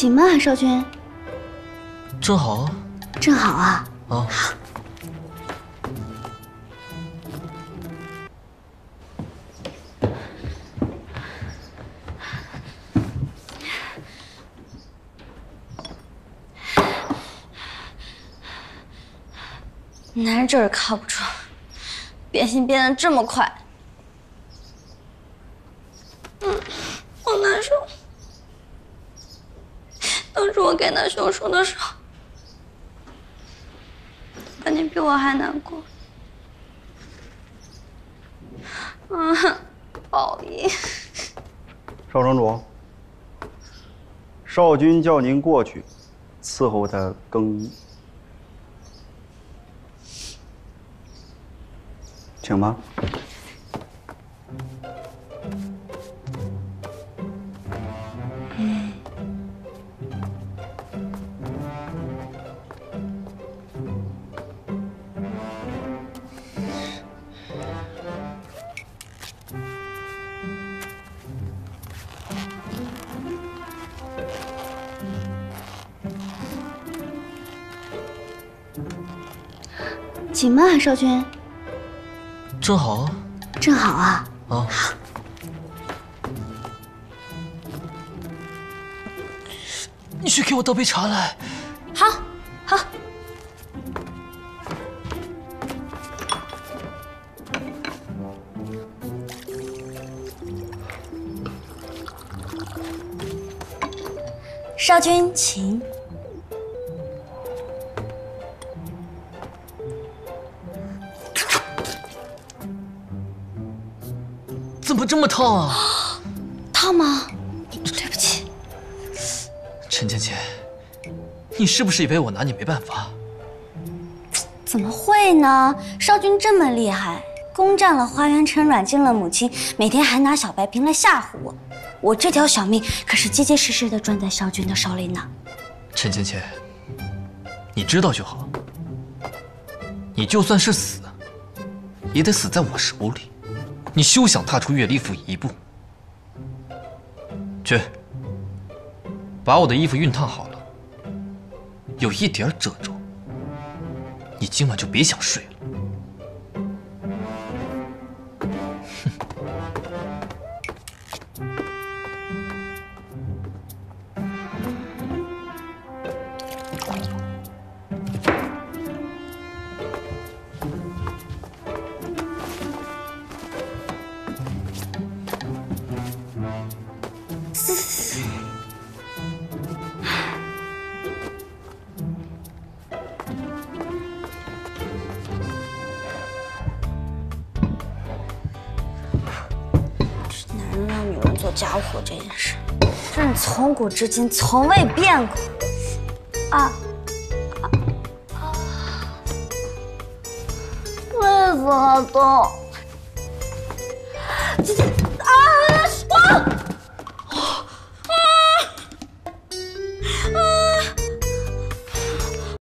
紧吗，少君？正好啊。正好啊。啊。男人就是靠不住，变性变得这么快。好难受。当时我给他凶手的时候，肯定比我还难过。报应。少城主，少君叫您过去，伺候他更衣，请吧。紧吗，少君？正好啊。正好啊。啊。你去给我倒杯茶来。好，好。少君，请。怎么这么烫啊？烫吗？对不起。陈芊芊，你是不是以为我拿你没办法？怎么会呢？少君这么厉害，攻占了花园城，软禁了母亲，每天还拿小白瓶来吓唬我。我这条小命可是结结实实的攥在少君的手里呢。陈芊芊，你知道就好。你就算是死，也得死在我手里。你休想踏出岳离府一步。去，把我的衣服熨烫好了，有一点褶皱，你今晚就别想睡了。做家务活这件事，真是从古至今从未变过。累死了都！